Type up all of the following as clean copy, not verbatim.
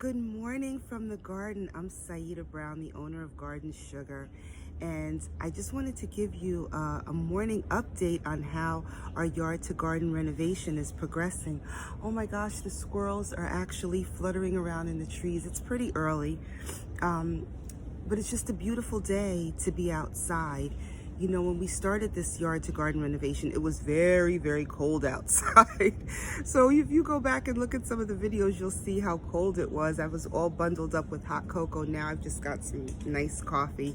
Good morning from the garden. I'm Saida Brown, the owner of Garden Sugar, and I just wanted to give you a morning update on how our yard to garden renovation is progressing. Oh my gosh, the squirrels are actually fluttering around in the trees. It's pretty early, but it's just a beautiful day to be outside. You know, when we started this yard to garden renovation, it was very, very cold outside. So if you go back and look at some of the videos, you'll see how cold it was. I was all bundled up with hot cocoa. Now I've just got some nice coffee.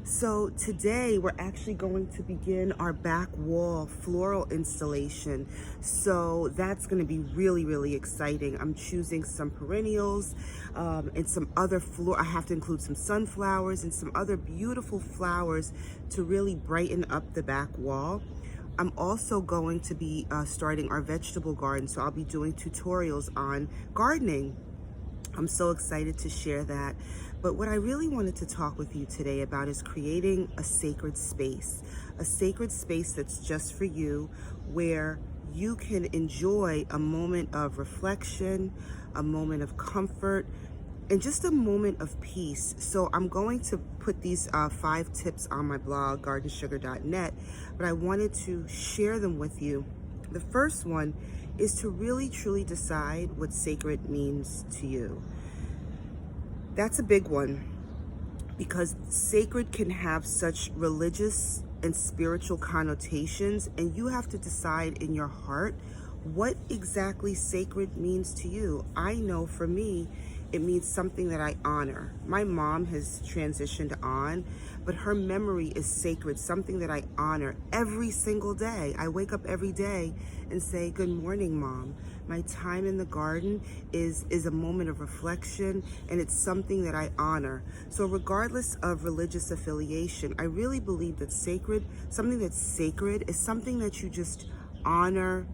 So today we're actually going to begin our back wall floral installation. So that's going to be really, really exciting. I'm choosing some perennials and some other I have to include some sunflowers and some other beautiful flowers to really brighten up the back wall. I'm also going to be starting our vegetable garden, so I'll be doing tutorials on gardening. I'm so excited to share that. But what I really wanted to talk with you today about is creating a sacred space that's just for you, where you can enjoy a moment of reflection, a moment of comfort, and just a moment of peace. So I'm going to put these 5 tips on my blog, gardensugar.net, but I wanted to share them with you. The first one is to really truly decide what sacred means to you. That's a big one, because sacred can have such religious and spiritual connotations, and you have to decide in your heart what exactly sacred means to you. I know for me, it means something that I honor. My mom has transitioned on, but her memory is sacred, something that I honor every single day. I wake up every day and say, "Good morning, Mom." My time in the garden is a moment of reflection, and it's something that I honor. So regardless of religious affiliation, I really believe that something that's sacred is something that you just honor,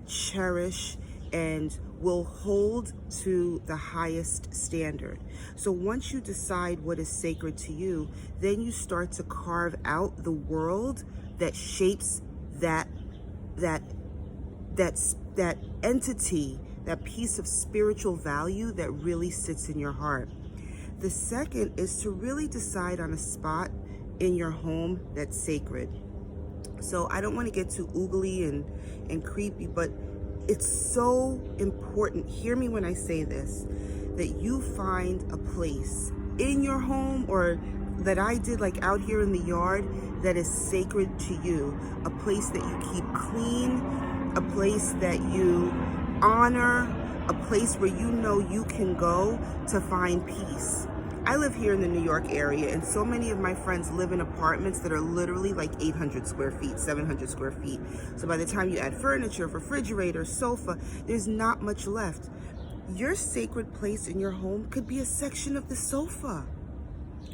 cherish, and will hold to the highest standard. So once you decide what is sacred to you, then you start to carve out the world that shapes that entity, that piece of spiritual value that really sits in your heart. The second is to really decide on a spot in your home that's sacred. So I don't want to get too oogly and creepy, but it's so important, hear me when I say this, that you find a place in your home, or that I did, like out here in the yard, that is sacred to you. A place that you keep clean, a place that you honor, a place where you know you can go to find peace. I live here in the New York area, and so many of my friends live in apartments that are literally like 800 square feet, 700 square feet. So by the time you add furniture, refrigerator, sofa, there's not much left. Your sacred place in your home could be a section of the sofa.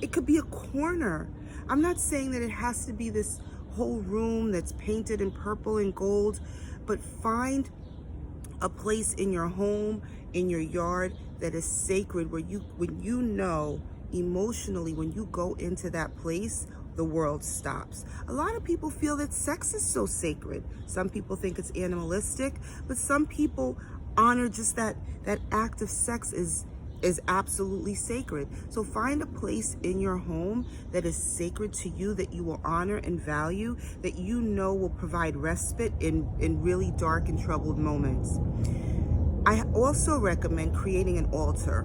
It could be a corner. I'm not saying that it has to be this whole room that's painted in purple and gold, but find a place in your home, in your yard, that is sacred, where when you know emotionally, when you go into that place, the world stops. A lot of people feel that sex is so sacred. Some people think it's animalistic, but some people honor just that act of sex is absolutely sacred. So find a place in your home that is sacred to you, that you will honor and value, that you know will provide respite in really dark and troubled moments. I also recommend creating an altar.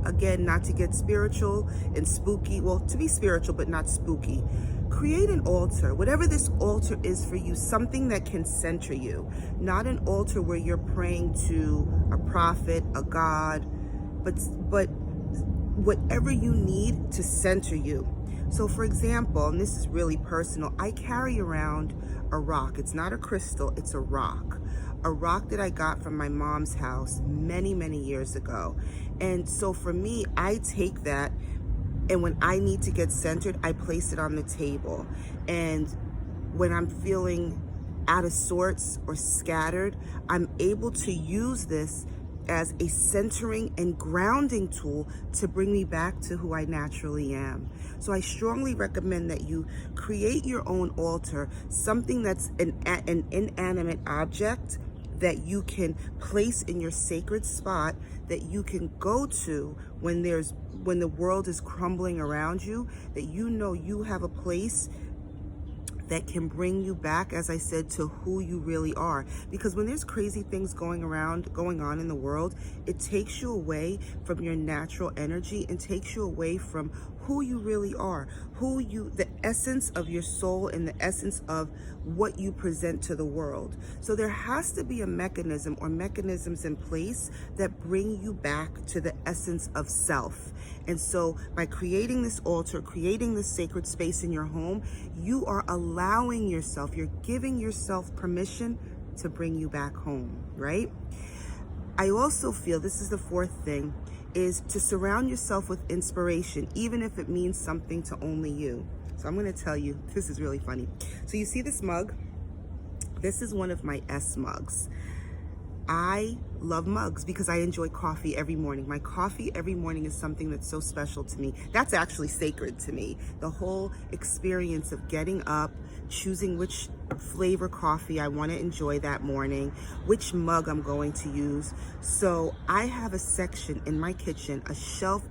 Again, not to get spiritual and spooky, well, to be spiritual but not spooky. Create an altar, whatever this altar is for you, something that can center you. Not an altar where you're praying to a prophet, a god, but whatever you need to center you. So for example, and this is really personal, I carry around a rock. It's not a crystal, it's a rock that I got from my mom's house many, many years ago. And so for me, I take that, and when I need to get centered, I place it on the table. And when I'm feeling out of sorts or scattered, I'm able to use this as a centering and grounding tool to bring me back to who I naturally am. So I strongly recommend that you create your own altar, something that's an inanimate object that you can place in your sacred spot, that you can go to when the world is crumbling around you, that you know you have a place that can bring you back, as I said, to who you really are. Because when there's crazy things going on in the world, it takes you away from your natural energy and takes you away from who you really are, the essence of your soul and the essence of what you present to the world. So there has to be a mechanism or mechanisms in place that bring you back to the essence of self. And so by creating this altar, creating this sacred space in your home, you are allowing yourself, you're giving yourself permission to bring you back home, right? I also feel, this is the fourth thing, is to surround yourself with inspiration, even if it means something to only you. So I'm going to tell you, this is really funny. So you see this mug? This is one of my S mugs. I love mugs because I enjoy coffee every morning. My coffee every morning is something that's so special to me. That's actually sacred to me. The whole experience of getting up, choosing which flavor coffee I want to enjoy that morning, which mug I'm going to use. So I have a section in my kitchen, a shelf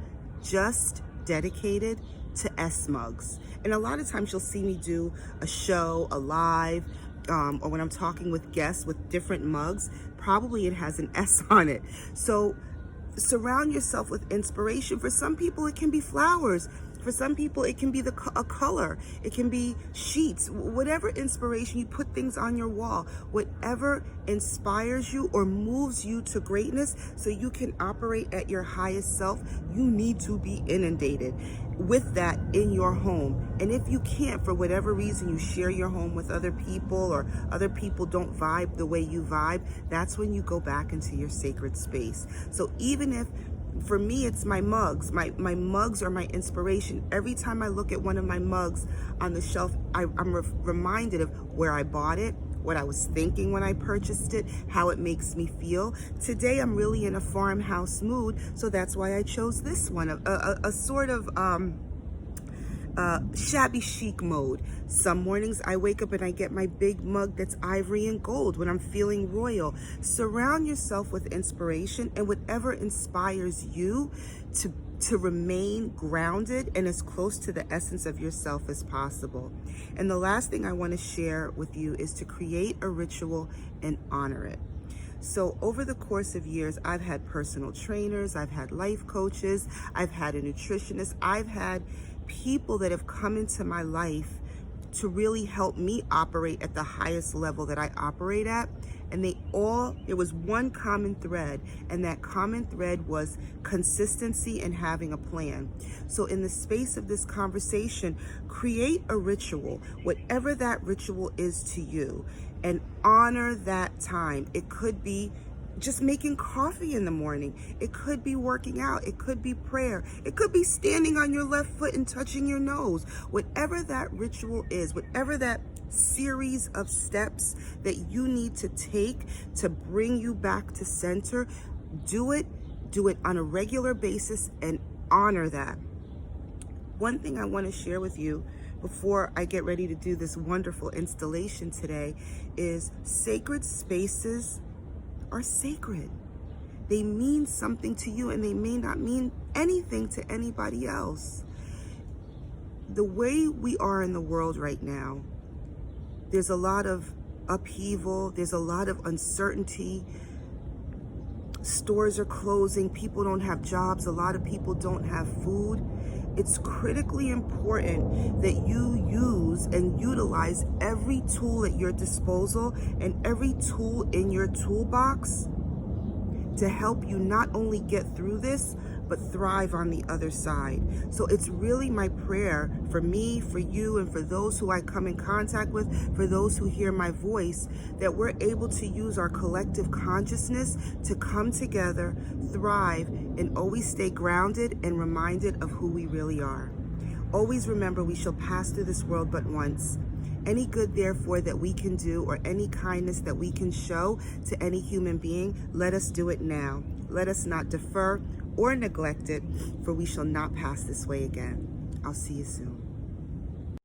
just dedicated to S mugs. And a lot of times you'll see me do a show, a live, or when I'm talking with guests with different mugs, probably it has an S on it. So surround yourself with inspiration. For some people, it can be flowers. For some people, it can be a color. It can be sheets. Whatever inspiration, you put things on your wall. Whatever inspires you or moves you to greatness so you can operate at your highest self, you need to be inundated with that in your home. And if you can't, for whatever reason, you share your home with other people or other people don't vibe the way you vibe, that's when you go back into your sacred space. So even if, for me, it's my mugs. My mugs are my inspiration. Every time I look at one of my mugs on the shelf, I'm reminded of where I bought it, what I was thinking when I purchased it, how it makes me feel. Today, I'm really in a farmhouse mood, so that's why I chose this one, a sort of shabby chic mode. Some mornings I wake up and I get my big mug that's ivory and gold when I'm feeling royal. Surround yourself with inspiration and whatever inspires you to remain grounded and as close to the essence of yourself as possible. And the last thing I want to share with you is to create a ritual and honor it. So over the course of years, I've had personal trainers, I've had life coaches, I've had a nutritionist, I've had people that have come into my life to really help me operate at the highest level that I operate at. And there was one common thread, and that common thread was consistency and having a plan. So in the space of this conversation, create a ritual, whatever that ritual is to you, and honor that time. It could be just making coffee in the morning. It could be working out. It could be prayer. It could be standing on your left foot and touching your nose. Whatever that ritual is, whatever that series of steps that you need to take to bring you back to center, do it on a regular basis and honor that. One thing I want to share with you before I get ready to do this wonderful installation today is sacred spaces are sacred. They mean something to you and they may not mean anything to anybody else. The way we are in the world right now, there's a lot of upheaval, there's a lot of uncertainty. Stores are closing, people don't have jobs, a lot of people don't have food. It's critically important that you use and utilize every tool at your disposal and every tool in your toolbox to help you not only get through this, but thrive on the other side. So it's really my prayer for me, for you, and for those who I come in contact with, for those who hear my voice, that we're able to use our collective consciousness to come together, thrive, and always stay grounded and reminded of who we really are. Always remember we shall pass through this world but once. Any good, therefore, that we can do or any kindness that we can show to any human being, let us do it now. Let us not defer or neglect it, for we shall not pass this way again. I'll see you soon.